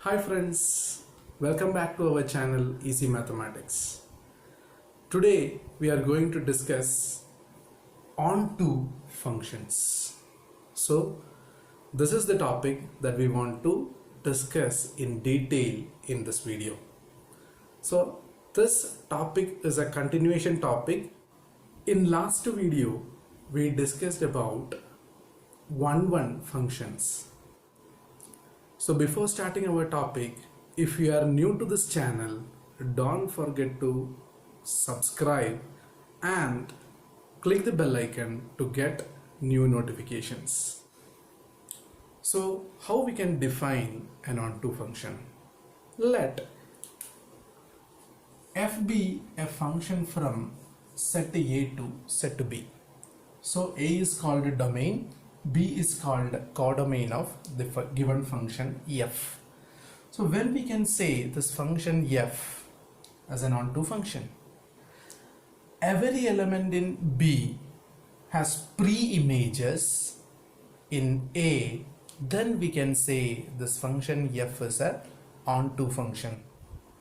Hi friends, welcome back to our channel Easy Mathematics. Today we are going to discuss onto functions. So this is the topic that we want to discuss in detail in this video. So this topic is a continuation topic. In last video we discussed about one functions. So before starting our topic, if you are new to this channel, don't forget to subscribe and click the bell icon to get new notifications. So how we can define an onto function? Let f be a function from set A to set B. So A is called a domain, B is called codomain of the given function f. So when we can say this function f as an onto function, every element in B has pre-images in A, then we can say this function f is an onto function.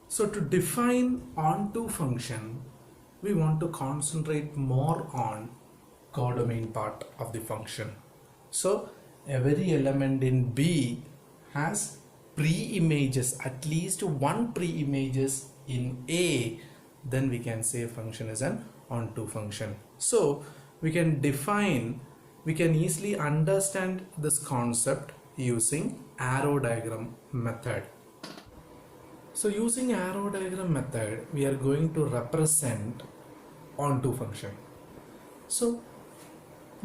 So to define onto function, we want to concentrate more on codomain part of the function. So every element in B has pre-images, at least one pre-images in A, then we can say function is an onto function. So we can easily understand this concept using arrow diagram method. So using arrow diagram method, we are going to represent onto function. So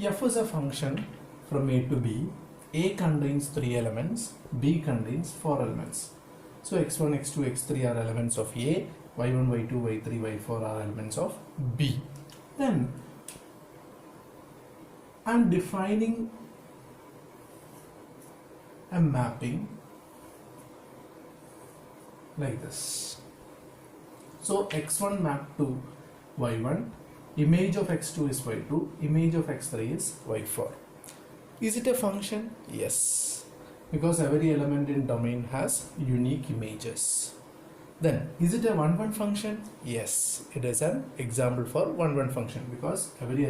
f is a function from A to B. A contains 3 elements, B contains 4 elements. So x1, x2, x3 are elements of A, y1, y2, y3, y4 are elements of B. Then I am defining a mapping like this. So x1 mapped to y1, image of x2 is y2, image of x3 is y4. Is it a function? Yes, because every element in domain has unique images. Then is it a one function? Yes, it is an example for one function because every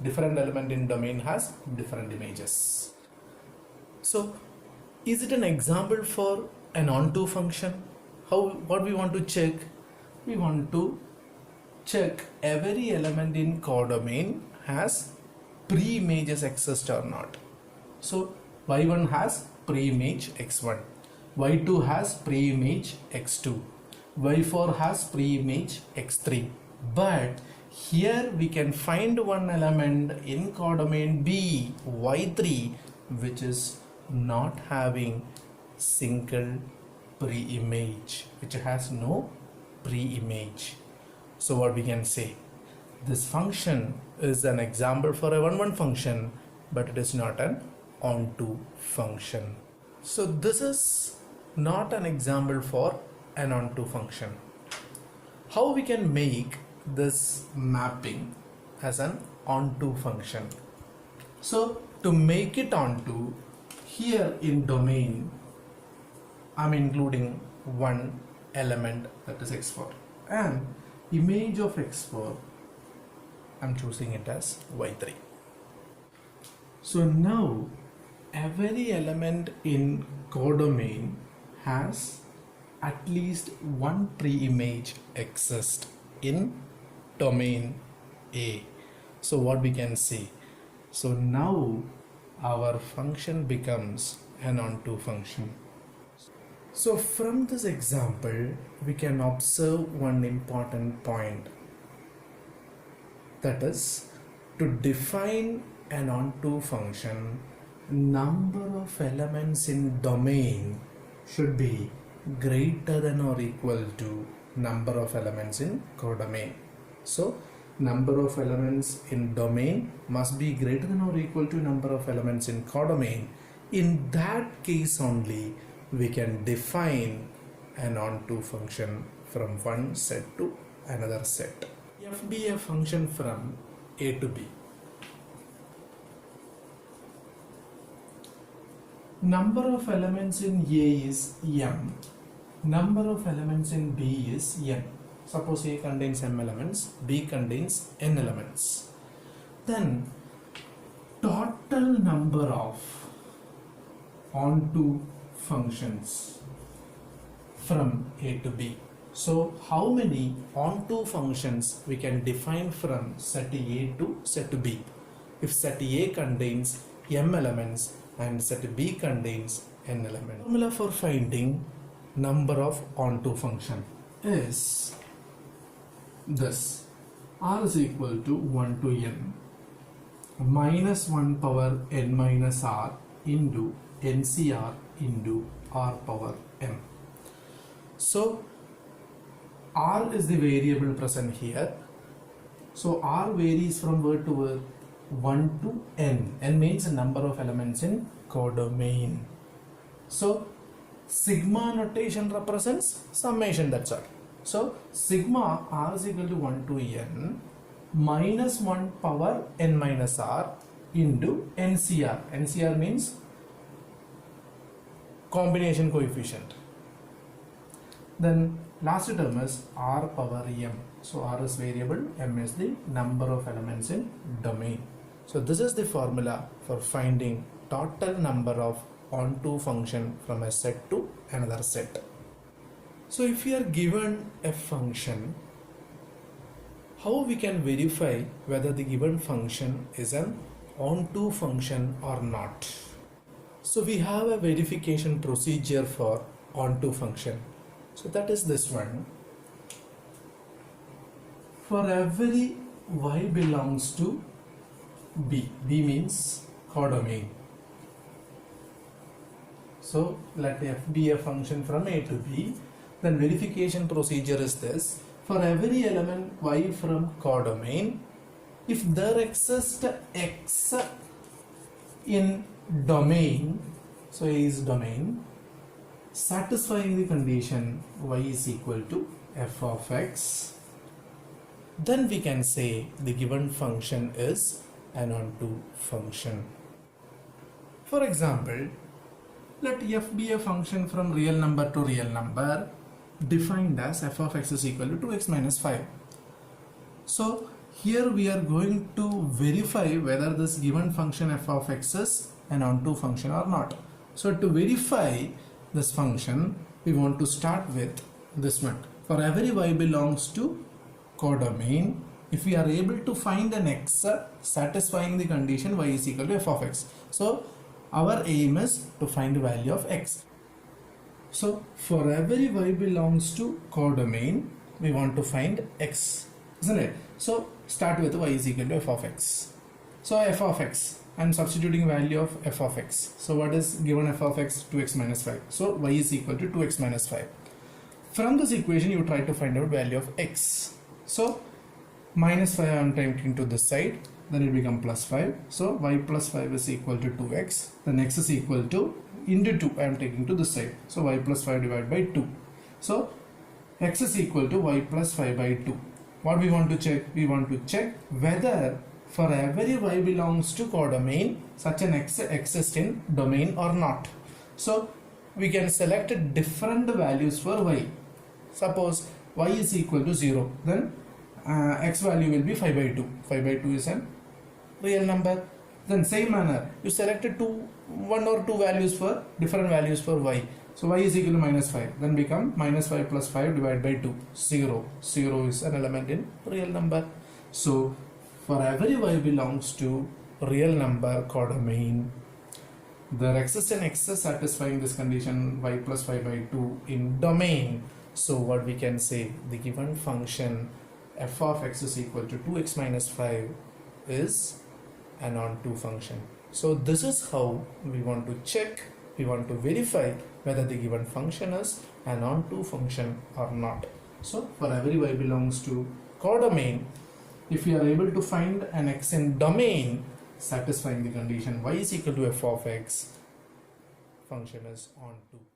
different element in domain has different images. So is it an example for an onto function? What we want to check? We want to check every element in codomain has pre-images exist or not. So y1 has pre-image x1, y2 has pre-image x2, y4 has pre-image x3. But here we can find one element in codomain B, y3, which is not having single pre-image, which has no pre-image. So what we can say? This function is an example for a one function, but it is not an onto function. So this is not an example for an onto function. How we can make this mapping as an onto function? So to make it onto, here in domain I'm including one element, that is x4, and image of x4 I'm choosing it as y3. So now every element in codomain has at least one pre-image exist in domain A. So what we can see? So now our function becomes an onto function. So from this example we can observe one important point. That is, to define an onto function, number of elements in domain should be greater than or equal to number of elements in codomain. So number of elements in domain must be greater than or equal to number of elements in codomain. In that case only we can define an onto function from one set to another set. F be a function from A to B. number of elements in A is m, number of elements in B is n. Suppose A contains m elements, B contains n elements. Then total number of onto functions from A to B. So how many onto functions we can define from set A to set B? If set A contains m elements and set B contains n elements. Formula for finding number of onto function is this: r is equal to 1 to n minus 1 power n minus r into ncr into r power m. So r is the variable present here. So r varies from word to word, 1 to n. N means the number of elements in codomain. So sigma notation represents summation, that's all. So sigma r is equal to 1 to n minus 1 power n minus r into ncr. ncr means combination coefficient. Then last term is r power m. So r is variable, m is the number of elements in domain. So this is the formula for finding total number of onto function from a set to another set. So if we are given a function, how we can verify whether the given function is an onto function or not? So we have a verification procedure for onto function. So that is this one. For every y belongs to B, B means codomain. So let f be a function from A to B. Then verification procedure is this: for every element y from codomain, if there exists x in domain, so A is domain, satisfying the condition y is equal to f of x, then we can say the given function is an onto function. For example, let f be a function from real number to real number defined as f of x is equal to 2x minus 5. So here we are going to verify whether this given function f of x is an onto function or not. So to verify this function, we want to start with this one. For every y belongs to codomain, if we are able to find an x satisfying the condition y is equal to f of x. So our aim is to find the value of x. So for every y belongs to codomain, we want to find x, isn't it? So start with y is equal to f of x. So f of x, I am substituting value of f of x. So what is given f of x? 2x minus 5. So y is equal to 2x minus 5. From this equation you try to find out value of x. So minus 5 I am taking to this side, then it become plus 5. So y plus 5 is equal to 2x. Then x is equal to into 2 I am taking to this side. So y plus 5 divided by 2. So x is equal to y plus 5 by 2. What we want to check? We want to check whether for every y belongs to codomain such an x exists in domain or not. So we can select different values for y. Suppose y is equal to 0, then x value will be 5 by 2. 5 by 2 is a real number. Then same manner you selected one or two values for different values for y. So y is equal to minus 5, then become minus 5 plus 5 divided by 2, 0. 0 is an element in real number. So for every y belongs to real number codomain, there exists an x satisfying this condition y plus 5 by 2 in domain. So what we can say, the given function f of x is equal to 2x minus 5 is an onto function. So this is how we want to check, we want to verify whether the given function is an onto function or not. So for every y belongs to codomain, if we are able to find an x in domain satisfying the condition y is equal to f of x, function is onto.